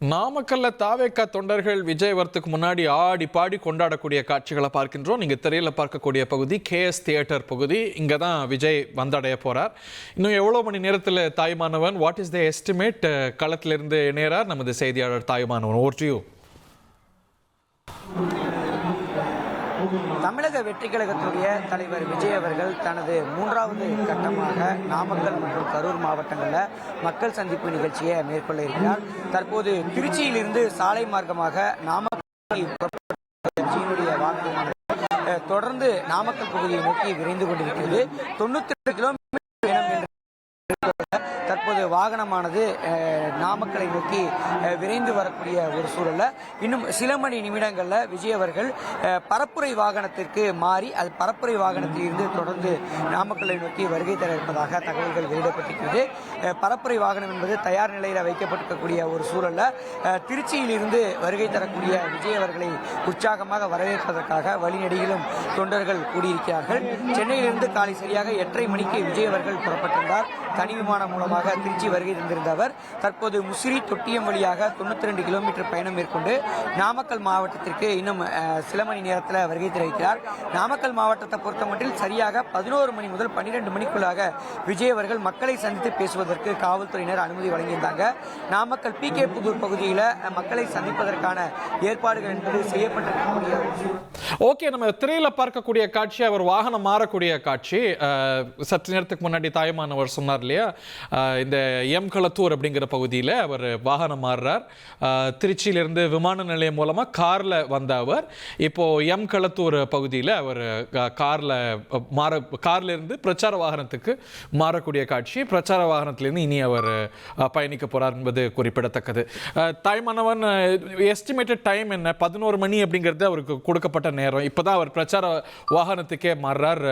நாமக்கல்ல தாவேக்கா தொண்டர்கள் விஜய் வரத்துக்கு முன்னாடி ஆடி பாடி கொண்டாடக்கூடிய காட்சிகளை பார்க்கின்றோம். நீங்க திரையில பார்க்கக்கூடிய பகுதி கேஎஸ் தியேட்டர் பகுதி. இங்க தான் விஜய் வந்தடைய போறார். இன்னும் எவ்வளவு மணி நேரத்தில் தாய்மானவன், வாட் இஸ் த எஸ்டிமேட், களத்திலிருந்து இணையறார் நமது செய்தியாளர் தாய்மானவன். Over to you. தமிழக வெற்றி கழகத்துடைய தலைவர் விஜய் அவர்கள் தனது 3வது கட்டமாக நாமக்கல் மற்றும் கரூர் மாவட்டங்களில் மக்கள் சந்திப்பு நிகழ்ச்சியை மேற்கொள்ள இருக்கிறார். தற்போது திருச்சியிலிருந்து சாலை மார்க்கமாக நாமக்கல் கட்சியினுடைய வாக்குமானது தொடர்ந்து நாமக்கல் பகுதியை நோக்கி விரைந்து கொண்டிருக்கிறது. 92 கிலோமீட்டர் தற்போது வாகனமானது நாமக்கலை நோக்கி விரைந்து வரக்கூடிய ஒரு சூழல்ல இன்னும் சில மணி நிமிடங்களில் விஜய் அவர்கள் பரப்புரை வாகனத்திற்கு மாறி அது பரப்புரை வாகனத்தில் இருந்து தொடர்ந்து நாமக்கலை நோக்கி வருகை தர இருப்பதாக தகவல்கள் வெளியிடப்பட்டிருக்கிறது. பரப்புரை வாகனம் என்பது தயார் நிலையில் வைக்கப்பட்டிருக்கக்கூடிய ஒரு சூழல்ல திருச்சியில் இருந்து வருகை தரக்கூடிய விஜய் அவர்களை உற்சாகமாக வரவேற்பதற்காக வழிநெடுகிலும் தொண்டர்கள் கூடியிருக்கிறார்கள். சென்னையிலிருந்து காலை சரியாக 8:30 மணிக்கு விஜய் அவர்கள் புறப்பட்டிருந்தார். தனி விமானம் மூலமாக திருச்சி வருகை தந்திருந்த அவர் தற்போது முசிறி தொட்டியம் வழியாக 92 கிலோமீட்டர் பயணம் மேற்கொண்டு நாமக்கல் மாவட்டத்திற்கு இன்னும் சில மணி நேரத்தில் வருகை தெரிவிக்கிறார். நாமக்கல் மாவட்டத்தை பொறுத்தமட்டில் சரியாக 11 மணி முதல் 12 மணிக்குள்ளாக விஜய் அவர்கள் மக்களை சந்தித்து பேசுவதற்கு காவல்துறையினர் அனுமதி வழங்கியிருந்தாங்க. நாமக்கல் PK புதூர் பகுதியில் மக்களை சந்திப்பதற்கான ஏற்பாடுகள் என்பது செய்யப்பட்டிருக்கக்கூடிய. ஓகே, நம்ம திரையில பார்க்கக்கூடிய காட்சி அவர் வாகனம் மாறக்கூடிய காட்சி. சற்று நேரத்துக்கு முன்னாடி தாய்மானவர் சொன்னார் இல்லையா, இந்த களத்தூர் அப்படிங்கிற பகுதியில் அவர் வாகனம் மாறுறார். திருச்சியிலிருந்து விமான நிலையம் மூலமாக காரில் வந்த அவர் இப்போ களத்தூர் பகுதியில் அவர் கார்ல இருந்து பிரச்சார வாகனத்துக்கு மாறக்கூடிய காட்சி. பிரச்சார வாகனத்திலிருந்து இனி அவர் பயணிக்க போறார் என்பது குறிப்பிடத்தக்கது. தாய்மானவன், எஸ்டிமேட்டட் டைம் என்ன? 11 மணி அப்படிங்கிறது அவருக்கு கொடுக்கப்பட்ட நேரம். இப்போதான் அவர் பிரச்சார வாகனத்துக்கே மாறுறார்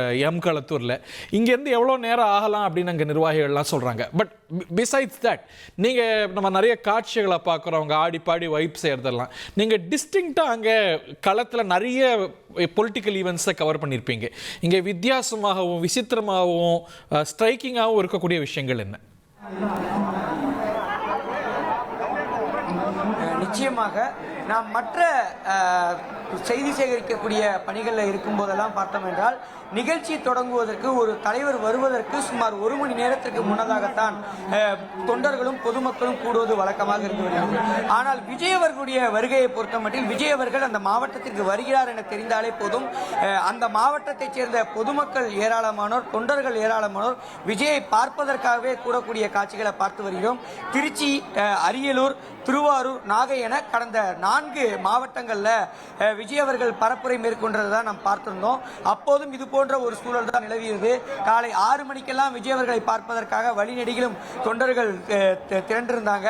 களத்தூர்ல. இங்கேருந்து எவ்வளோ நேரம் ஆகலாம் அப்படின்னு அங்கே நிர்வாகிகள்லாம் சொல்றாங்க. பட் பிசைட்ஸ் தட், நீங்க நம்ம நிறைய காட்சிகளை பார்க்குறவங்க ஆடி பாடி வைப் செய்யறதெல்லாம் நீங்க டிஸ்டிங்க்டா அங்கே களத்தில் நிறைய பொலிட்டிக்கல் ஈவெண்ட்ஸை கவர் பண்ணியிருப்பீங்க. இங்கே வித்தியாசமாகவும் விசித்திரமாகவும் ஸ்ட்ரைக்கிங்காகவும் இருக்கக்கூடிய விஷயங்கள் என்ன? நிச்சயமாக நாம் மற்ற செய்தி சேகரிக்கக்கூடிய பணிகளில் இருக்கும் போதெல்லாம் பார்த்தோம் என்றால் நிகழ்ச்சி தொடங்குவதற்கு ஒரு தலைவர் வருவதற்கு சுமார் 1 மணி நேரத்திற்கு முன்னதாகத்தான் தொண்டர்களும் பொதுமக்களும் கூடுவது வழக்கமாக இருந்து வருகிறது. ஆனால் விஜய் அவர்களுடைய வருகையை பொறுத்தமட்டில் விஜய் அவர்கள் அந்த மாவட்டத்திற்கு வருகிறார் என தெரிந்தாலே போதும், அந்த மாவட்டத்தைச் சேர்ந்த பொதுமக்கள் ஏராளமானோர், தொண்டர்கள் ஏராளமானோர் விஜயை பார்ப்பதற்காகவே கூடக்கூடிய காட்சிகளை பார்த்து வருகிறோம். திருச்சி, அரியலூர், திருவாரூர், நாகை என கடந்த 4 மாவட்டங்களில் விஜய் அவர்கள் பரப்புரை மேற்கொண்டதை தான் நாம் பார்த்திருந்தோம். அப்போதும் இது போன்ற ஒரு சூழல் தான் நிலவியது. காலை 6 மணிக்கெல்லாம் விஜய் அவர்களை பார்ப்பதற்காக வழிநெடுகிலும் தொண்டர்கள் திரண்டிருந்தாங்க.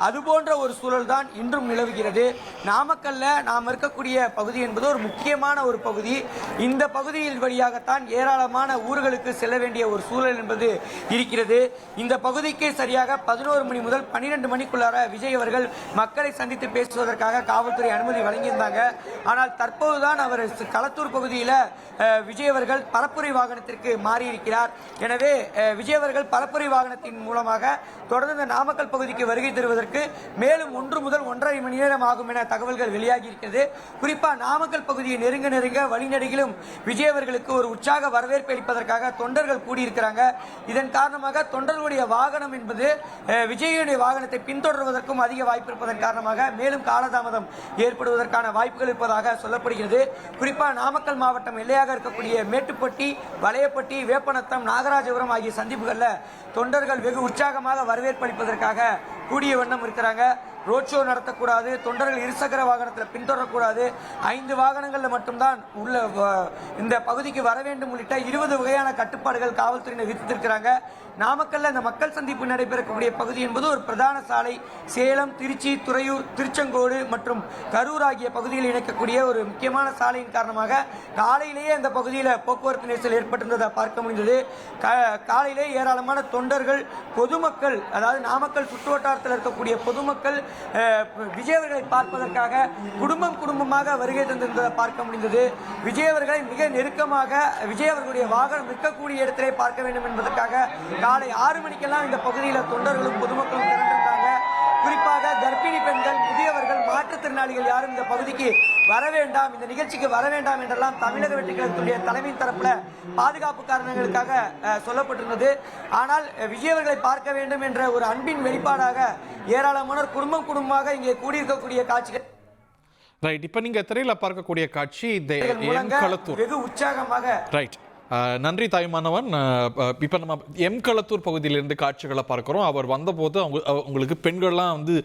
அதுபோன்ற ஒரு சூழல் தான் இன்றும் நிலவுகிறது. நாமக்கல்ல நாம் இருக்கக்கூடிய பகுதி என்பது ஒரு முக்கியமான ஒரு பகுதி. இந்த பகுதியில் வழியாகத்தான் ஏராளமான ஊர்களுக்கு செல்ல வேண்டிய ஒரு சூழல் என்பது இருக்கிறது. இந்த பகுதிக்கு சரியாக 11 மணி முதல் 12 மணிக்குள்ளார விஜய் அவர்கள் மக்களை சந்தித்து பேசுவதற்காக காவல்துறை அனுமதி வழங்கியிருந்தாங்க. ஆனால் தற்போதுதான் அவர் களத்தூர் பகுதியில் விஜய் அவர்கள் பரப்புரை வாகனத்திற்கு மாறியிருக்கிறார். எனவே விஜய் அவர்கள் பரப்புரை வாகனத்தின் மூலமாக தொடர்ந்து நாமக்கல் பகுதிக்கு வருகை தருவதற்கு மேலும் 1 முதல் 1.5 மணி நேரம் ஆகும் என தகவல்கள் வெளியாகி இருக்கிறது. குறிப்பா நாமக்கல் பகுதியை நெருங்க வழிநெடுகிலும் விஜய் அவர்களுக்கு ஒரு உற்சாக வரவேற்பு அளிப்பதற்காக தொண்டர்கள் கூடியிருக்கிறாங்க. இதன் காரணமாக தொண்டர்களுடைய வாகனம் என்பது விஜயுடைய வாகனத்தை பின்தொடர்வதற்கும் அதிக வாய்ப்பு இருப்பதன் காரணமாக மேலும் காலதாமதம் ஏற்படுவதற்கான வாய்ப்புகள் இருப்பதாக சொல்லப்படுகிறது. குறிப்பா நாமக்கல் மாவட்டம் எல்லையாக இருக்கக்கூடிய மேட்டுப்பட்டி, வளையப்பட்டி, வேப்பநத்தம், நாகராஜபுரம் ஆகிய சந்திப்புகளில் தொண்டர்கள் வெகு உற்சாகமாக வரவேற்பு அளிப்பதற்காக கூடிய வண்ணம் இருக்கிறாங்க. ரோட் ஷோ நடத்தக்கூடாது, தொண்டர்கள் இருசக்கர வாகனத்தில் பின்தொடரக்கூடாது, 5 வாகனங்களில் மட்டும்தான் உள்ள இந்த பகுதிக்கு வர வேண்டும் உள்ளிட்ட 20 வகையான கட்டுப்பாடுகள் காவல்துறையினர் விதித்திருக்கிறாங்க. நாமக்கல்ல இந்த மக்கள் சந்திப்பு நடைபெறக்கூடிய பகுதி என்பது ஒரு பிரதான சாலை. சேலம், திருச்சி, துறையூர், திருச்செங்கோடு மற்றும் கரூர் ஆகிய பகுதிகளில் இணைக்கக்கூடிய ஒரு முக்கியமான சாலையின் காரணமாக காலையிலேயே அந்த பகுதியில் போக்குவரத்து நெரிசல் ஏற்பட்டிருந்ததை பார்க்க முடிந்தது. காலையிலே ஏராளமான தொண்டர்கள், பொதுமக்கள், அதாவது நாமக்கல் சுற்றுவட்டாரத்தில் இருக்கக்கூடிய பொதுமக்கள் விஜய் அவர்களை பார்ப்பதற்காக குடும்பமாக வருகை தந்திருந்ததை பார்க்க முடிந்தது. விஜய் அவர்களை மிக நெருக்கமாக விஜய் அவர்களுடைய வாகனம் நிற்கக்கூடிய இடத்திலே பார்க்க வேண்டும் என்பதற்காக காலை 6 மணிக்கெல்லாம் இந்த பகுதியில் தொண்டர்களும் பொதுமக்களும் திரண்டிருந்தாங்க. குறிப்பாக கர்ப்பிணி பெண்கள் மாற்றுத்திறனாளிகள் யாரும் இந்த பகுதிக்கு வர வேண்டாம், இந்த நிகழ்ச்சிக்கு வர வேண்டாம் என்றெல்லாம் தமிழக வெற்றிக் கழகத்துடைய தலைமை தரப்புல பாதுகாப்பு காரணங்களுக்காக சொல்லப்பட்டிருந்தது. ஆனால் விஜய் அவர்களை பார்க்க வேண்டும் என்ற ஒரு அன்பின் வெளிப்பாடாக ஏராளமானோர் குடும்பமாக இங்கே கூடியிருக்கக்கூடிய காட்சிகள். ரைட், இப்போ நீங்க திரையில பார்க்கக்கூடிய காட்சி களத்தூர் வெகு உற்சாகமாக. ரைட், நன்றி தாய்மானவன். இப்போ நம்ம களத்தூர் பகுதியிலிருந்து காட்சிகளை பார்க்குறோம். அவர் வந்தபோது உங்களுக்கு பெண்கள்லாம் வந்து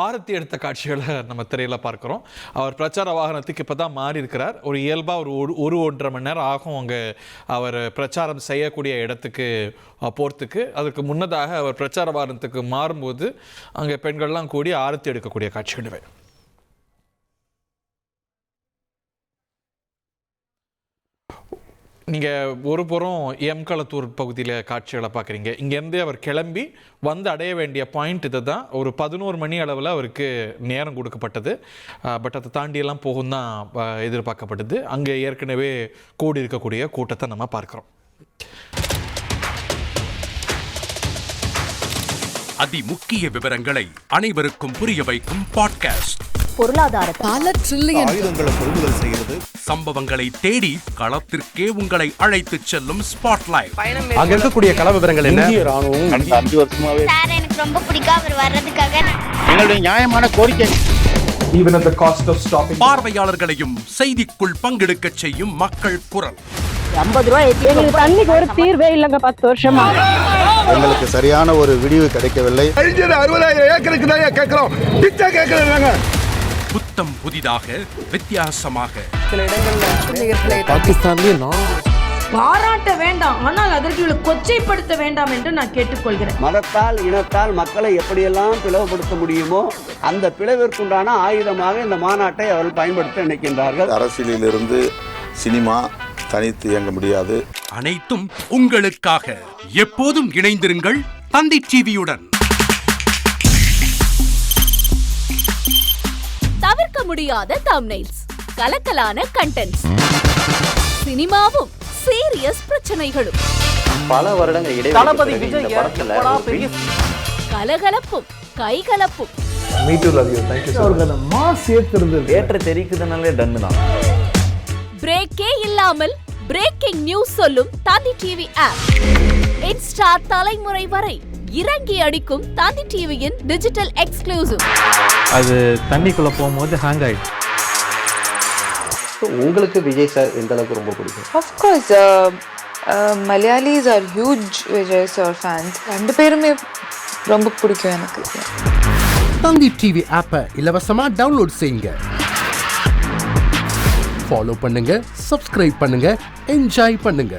ஆரத்தி எடுத்த காட்சிகளை நம்ம திரையில் பார்க்குறோம். அவர் பிரச்சார வாகனத்துக்கு இப்போ தான் மாறி இருக்கிறார். ஒரு இயல்பாக ஒரு 1.5 மணி நேரம் ஆகும் அங்கே அவர் பிரச்சாரம் செய்யக்கூடிய இடத்துக்கு போகிறதுக்கு. அதுக்கு முன்னதாக அவர் பிரச்சார வாகனத்துக்கு மாறும்போது அங்கே பெண்கள்லாம் கூடி ஆரத்தி எடுக்கக்கூடிய காட்சிகள். நீங்கள் ஒரு புறம் களத்தூர் பகுதியில் காட்சிகளை பார்க்குறீங்க. இங்கேருந்தே அவர் கிளம்பி வந்து அடைய வேண்டிய பாயிண்ட் இது தான். ஒரு 11 மணி அளவில் அவருக்கு நேரம் கொடுக்கப்பட்டது. பட் அதை தாண்டியெல்லாம் போகும் தான் எதிர்பார்க்கப்பட்டது. அங்கே ஏற்கனவே கூடி இருக்கக்கூடிய கூட்டத்தை நம்ம பார்க்குறோம். அதிமுக்கிய விவரங்களை அனைவருக்கும் புரிய வைக்கும் பாட்காஸ்ட். பொருளாதார பல ட்ரில்லியன் ஆயுதங்களை கொள்முதல் செய்கிறது. சம்பவங்களை தேடி களத்திற்கே உங்களை அழைத்துச் செல்லும் ஸ்பாட்லைட். அங்க இருக்கக்கூடிய கள விவரங்கள் என்ன? இந்திய ராணுவம் கடந்த 5 வருஷமாவே சார் எனக்கு ரொம்ப பிடிக்கும் அவர் வர்றதுக்காக. எங்களுடைய நியாயமான கோரிக்கை. Even at the cost of stopping. பார்வையாளர்களையும் செய்திக்குள் பங்கெடுக்க செய்யும் மக்கள் குரல். 50 ரூபாய் எங்களுக்கு தண்ணிக்கு ஒரு தீர்வே இல்லைங்க 10 வருஷமா. எங்களுக்கு சரியான ஒரு விடிவு கிடைக்கவில்லை. 60,000 ஏக்கருக்கு தான் கேட்கிறோம், பிச்சை கேட்கறாங்க. புத்தம் புதிதாக வித்தியாசமாக சில இடங்களில் பாகிஸ்தான்லயே பாராட்ட வேண்டாம், ஆனால் அதற்கு கொச்சைப்படுத்த வேண்டாம் என்று நான் கேட்டுக்கொள்கிறேன். மதத்தால் இனத்தால் மக்களை எப்படியெல்லாம் பிளவுபடுத்த முடியுமோ அந்த பிளவிற்குண்டான ஆயுதமாக இந்த மாநாட்டை அவர்கள் பயன்படுத்த நினைக்கின்றார்கள். அரசியலிலிருந்து சினிமா தனித்து இயங்க முடியாது. அனைத்தும் உங்களுக்காக. எப்போதும் இணைந்திருங்கள் தந்தி டிவியுடன். தவிர்க்க முடியாத தம்ப்நெயில்ஸ், கலக்கலான கண்டென்ட்ஸ், சினிமாவும் சீரியஸ் பிரச்சனைகளும், பல வருடங்கள் இடைவெளி கலகலப்பும் கைகலப்பும். Me too, love you. Thank you so much. Mass ஏத்துறது ஏற்ற தெரிக்குதுனாலே டன்னு தான். பிரேக்கே இல்லாமல் பிரேக்கிங் நியூஸ் சொல்லும் தந்தி டிவி ஆப். இன்ஸ்டா தலைமுறை வரை இறங்கி அடிக்கும் தந்தி டிவியின் டிஜிட்டல் எக்ஸ்க்ளூசிவ். அது தண்ணிக்குள்ள போகும்போது ஹேங் ஆயிடுச்சு. உங்களுக்கு விஜய் சார் எந்த அளவுக்கு ரொம்ப பிடிக்கும்? Of course, Malayalis are huge Vijay sir fans. ரெண்டு பேருமே ரொம்ப பிடிக்கும் எனக்கு. தந்தி டிவி ஆப்பை இலவசமா டவுன்லோட் செய்யுங்க. ஃபாலோ பண்ணுங்க, சப்ஸ்கிரைப் பண்ணுங்க, என்ஜாய் பண்ணுங்க.